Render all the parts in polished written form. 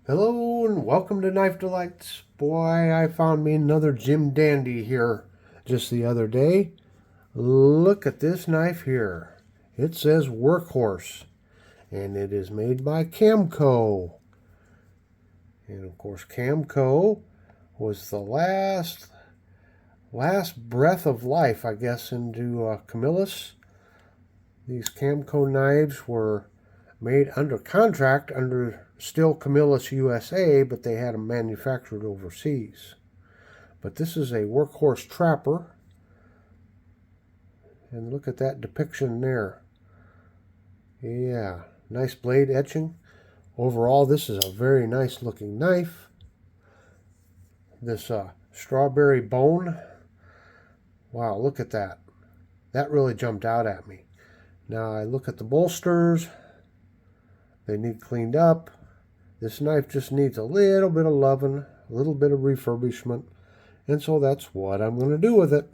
Hello and welcome to Knife Delights. Boy, I found me another Jim Dandy here just the other day. Look at this knife here. It says Workhorse and it is made by CAMCO. And of course CAMCO was the last breath of life, I guess, into Camillus. These CAMCO knives were made under contract under still Camillus USA, but they had them manufactured overseas. But this is a Workhorse trapper, and look at that depiction there. Yeah, nice blade etching. Overall, this is a very nice looking knife. This strawberry bone, wow, look at that. That really jumped out at me. Now I look at the bolsters. They need cleaned up. This knife just needs a little bit of loving, a little bit of refurbishment, and so that's what I'm going to do with it.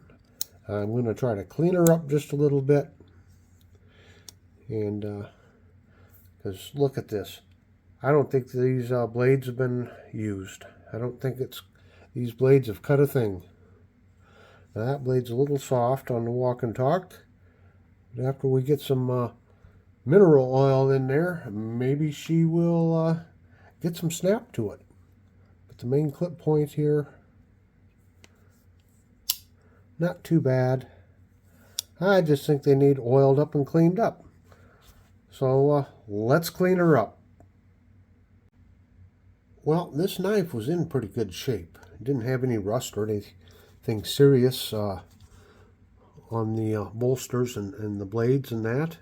I'm going to try to clean her up just a little bit, and because look at this. I don't think these blades have been used. I don't think these blades have cut a thing. Now that blade's a little soft on the walk and talk. But after we get some mineral oil in there, maybe she will get some snap to it. But the main clip point here, not too bad. I just think they need oiled up and cleaned up. So let's clean her up. Well, this knife was in pretty good shape. It didn't have any rust or anything serious on the bolsters and the blades and that.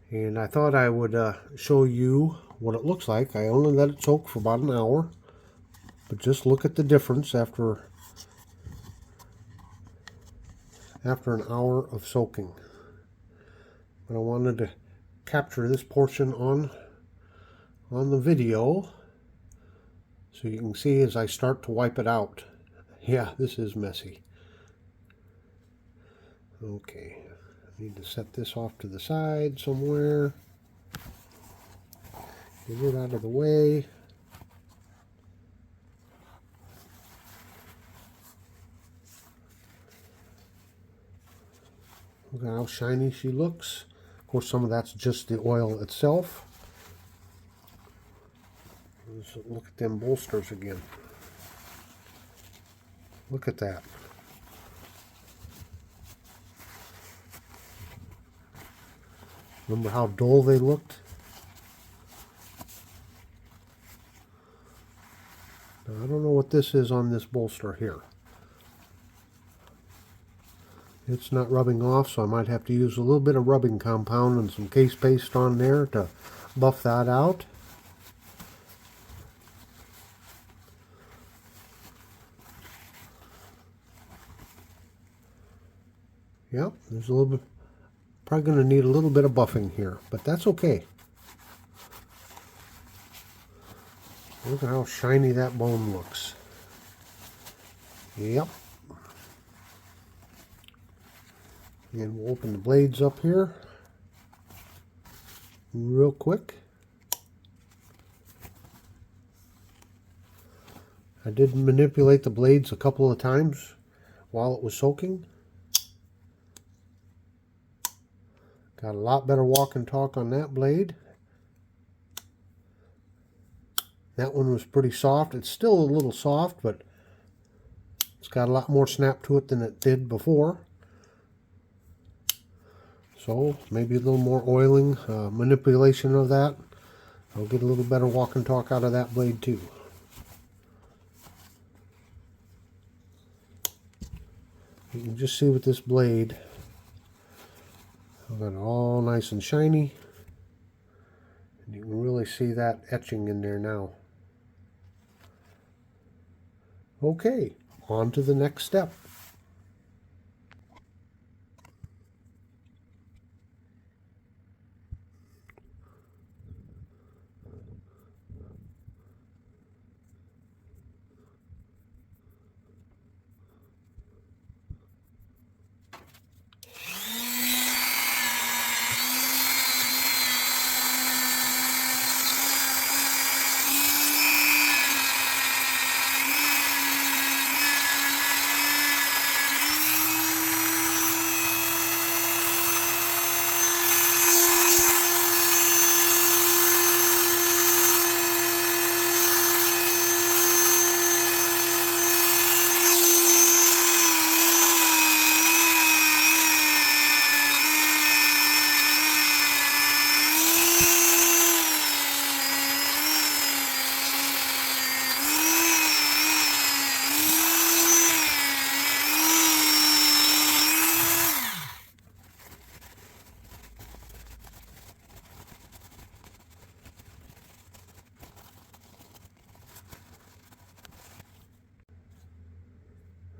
And I thought I would show you what it looks like. I only let it soak for about an hour, but just look at the difference after an hour of soaking. But I wanted to capture this portion on the video so you can see as I start to wipe it out. Yeah, this is messy. Okay, I need to set this off to the side somewhere. Get it out of the way. Look at how shiny she looks. Of course, some of that's just the oil itself. Let's look at them bolsters again. Look at that. Remember how dull they looked? Now, I don't know what this is on this bolster here. It's not rubbing off, so I might have to use a little bit of rubbing compound and some case paste on there to buff that out. Yep, there's a little bit, probably going to need a little bit of buffing here, but that's okay. Look at how shiny that bone looks. Yep. And we'll open the blades up here real quick. I did manipulate the blades a couple of times while it was soaking. Got a lot better walk and talk on that blade. That one was pretty soft. It's still a little soft, but it's got a lot more snap to it than it did before. So maybe a little more oiling, manipulation of that. I'll get a little better walk and talk out of that blade too. You can just see with this blade, I've got it all nice and shiny. And you can really see that etching in there now. Okay, on to the next step.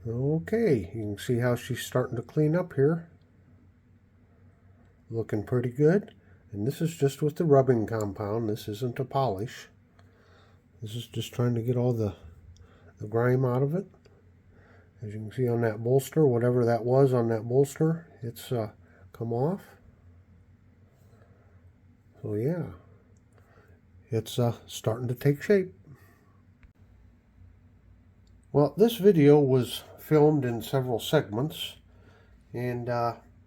Okay, you can see how she's starting to clean up here. Looking pretty good. And this is just with the rubbing compound. This isn't a polish. This is just trying to get all the grime out of it. As you can see on that bolster, whatever that was on that bolster, it's come off. So yeah, it's starting to take shape. Well, this video was filmed in several segments, and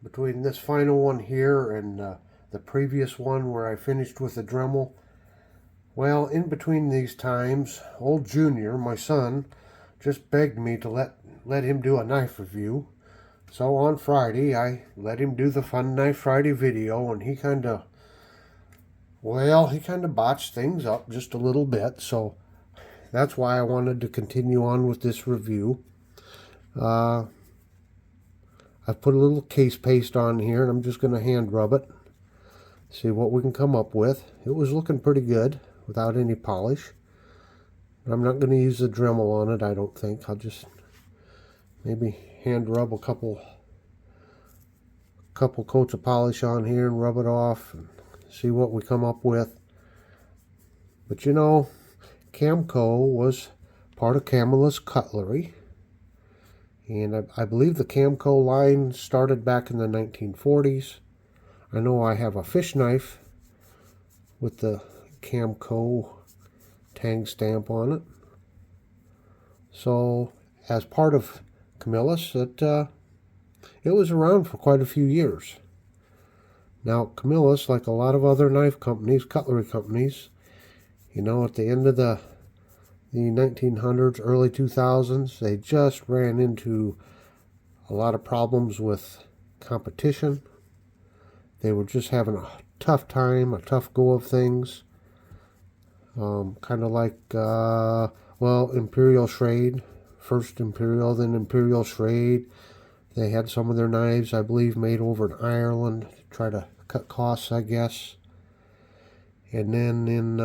between this final one here and the previous one where I finished with the Dremel, well, in between these times, old Junior, my son, just begged me to let him do a knife review. So on Friday, I let him do the Fun Knife Friday video, and he kind of botched things up just a little bit. So that's why I wanted to continue on with this review. I've put a little case paste on here, and I'm just going to hand rub it. See what we can come up with. It was looking pretty good without any polish. I'm not going to use the Dremel on it, I don't think. I'll just maybe hand rub a couple coats of polish on here and rub it off and see what we come up with. But you know, CAMCO was part of Camillus Cutlery, and I believe the CAMCO line started back in the 1940s. I know I have a fish knife with the CAMCO tang stamp on it. So as part of Camillus, it was around for quite a few years. Now Camillus, like a lot of other knife companies, cutlery companies, you know, at the end of the 1900s, early 2000s, they just ran into a lot of problems with competition. They were just having a tough time, a tough go of things. Kind of like, well, Imperial Schrade, first Imperial, then Imperial Schrade. They had some of their knives, I believe, made over in Ireland to try to cut costs, I guess. And then in,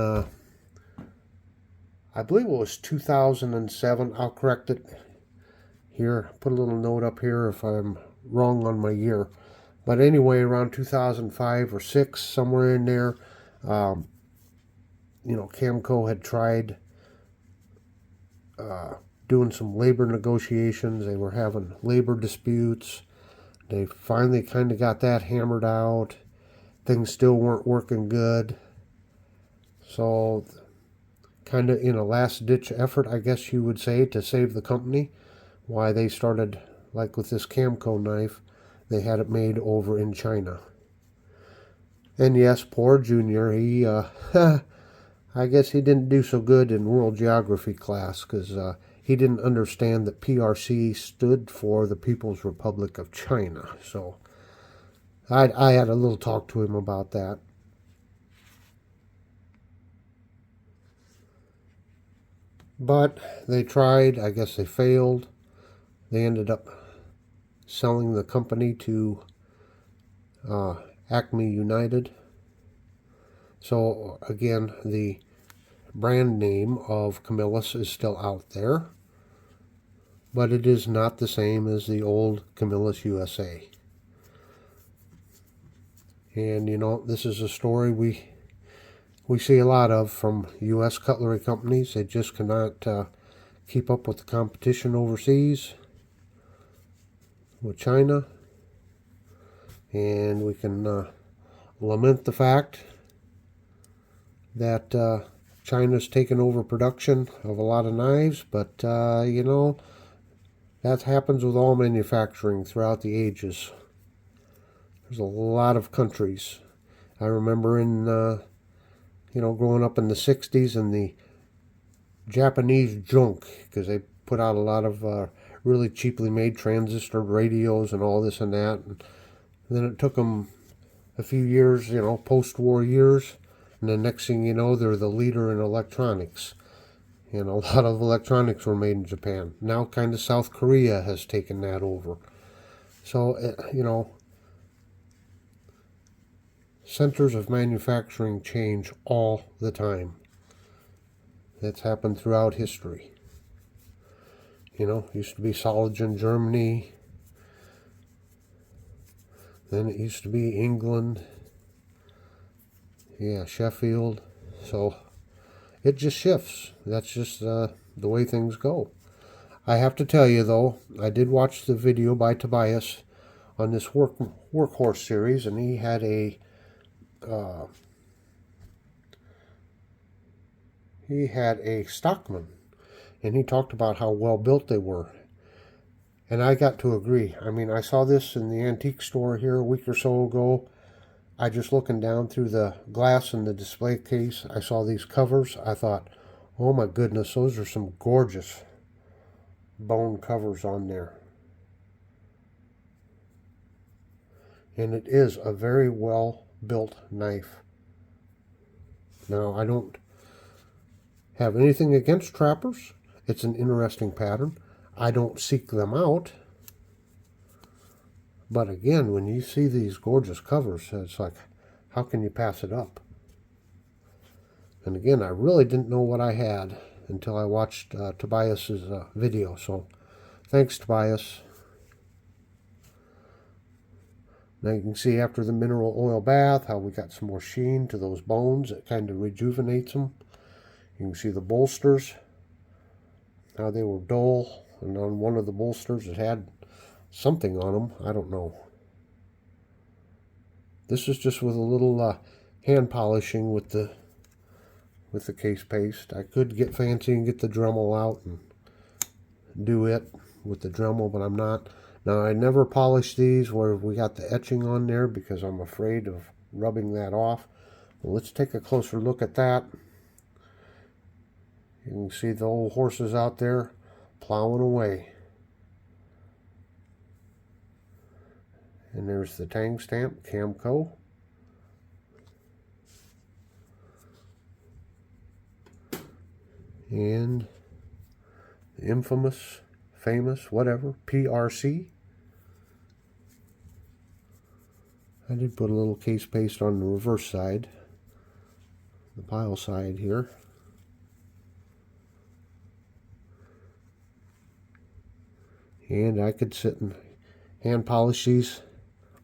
I believe it was 2007, I'll correct it here, put a little note up here if I'm wrong on my year. But anyway, around 2005 or 6, somewhere in there, you know, CAMCO had tried doing some labor negotiations. They were having labor disputes. They finally kind of got that hammered out. Things still weren't working good. So kind of in a last-ditch effort, I guess you would say, to save the company, why they started, like with this CAMCO knife, they had it made over in China. And yes, poor Junior, he, I guess he didn't do so good in world geography class, because he didn't understand that PRC stood for the People's Republic of China. So I had a little talk to him about that. But they tried, I guess they failed. They ended up selling the company to Acme United. So again, the brand name of Camillus is still out there, but it is not the same as the old Camillus USA. And you know, this is a story we see a lot of from U.S. cutlery companies. They just cannot keep up with the competition overseas with China. And we can lament the fact that China's taken over production of a lot of knives, but you know, that happens with all manufacturing throughout the ages. There's a lot of countries. I remember in, you know, growing up in the 60s and the Japanese junk, because they put out a lot of really cheaply made transistor radios and all this and that. And then it took them a few years, you know, post-war years, and the next thing you know, they're the leader in electronics. And a lot of electronics were made in Japan. Now kind of South Korea has taken that over. So, you know, centers of manufacturing change all the time. That's happened throughout history. You know, used to be Soligen, Germany. Then it used to be England. Yeah, Sheffield. So it just shifts. That's just the way things go. I have to tell you, though, I did watch the video by Tobias on this Workhorse series, and he had a Stockman, and he talked about how well built they were. And I got to agree. I mean, I saw this in the antique store here a week or so ago. I just looking down through the glass in the display case, I saw these covers. I thought, oh my goodness, those are some gorgeous bone covers on there. And it is a very well built knife. Now, I don't have anything against trappers. It's an interesting pattern. I don't seek them out. But again, when you see these gorgeous covers, it's like, how can you pass it up? And again, I really didn't know what I had until I watched Tobias's video. So thanks, Tobias. Now you can see after the mineral oil bath how we got some more sheen to those bones. It kind of rejuvenates them. You can see the bolsters, how they were dull. And on one of the bolsters it had something on them. I don't know. This is just with a little hand polishing with the case paste. I could get fancy and get the Dremel out and do it with the Dremel, but I'm not. Now, I never polish these where we got the etching on there because I'm afraid of rubbing that off. Well, let's take a closer look at that. You can see the old horses out there plowing away. And there's the tang stamp, CAMCO. And the infamous, famous, whatever, PRC. I did put a little case paste on the reverse side, the pile side here. And I could sit and hand polish these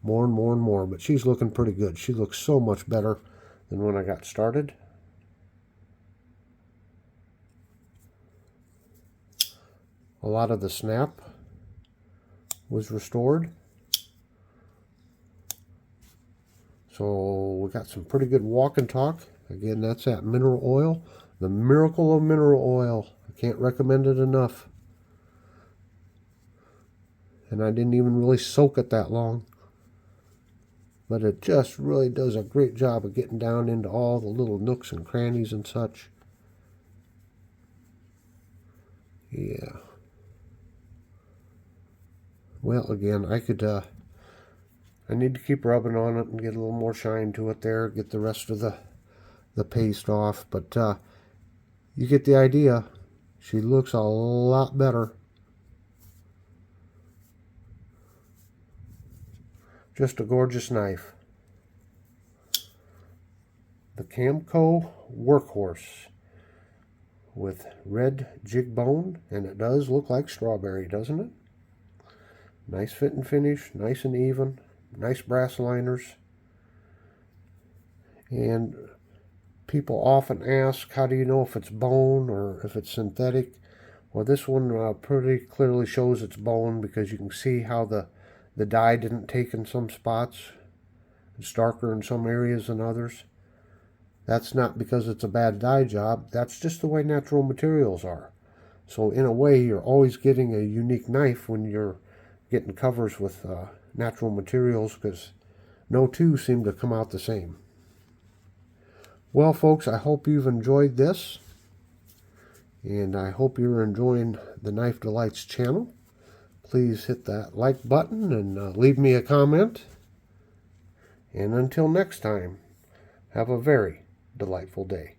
more and more and more, but she's looking pretty good. She looks so much better than when I got started. A lot of the snap was restored. So we got some pretty good walk and talk. Again, that's that mineral oil. The miracle of mineral oil. I can't recommend it enough. And I didn't even really soak it that long. But it just really does a great job of getting down into all the little nooks and crannies and such. Yeah. Well, again, I need to keep rubbing on it and get a little more shine to it there, get the rest of the paste off. But you get the idea. She looks a lot better. Just a gorgeous knife. The CAMCO Workhorse with red jig bone, and it does look like strawberry, doesn't it? Nice fit and finish, nice and even, nice brass liners. And people often ask, how do you know if it's bone or if it's synthetic? Well, this one pretty clearly shows it's bone because you can see how the dye didn't take in some spots. It's darker in some areas than others. That's not because it's a bad dye job. That's just the way natural materials are. So in a way, you're always getting a unique knife when you're getting covers with natural materials, because no two seem to come out the same. Well, folks, I hope you've enjoyed this, and I hope you're enjoying the Knife Delights channel. Please hit that like button and leave me a comment. And until next time, have a very delightful day.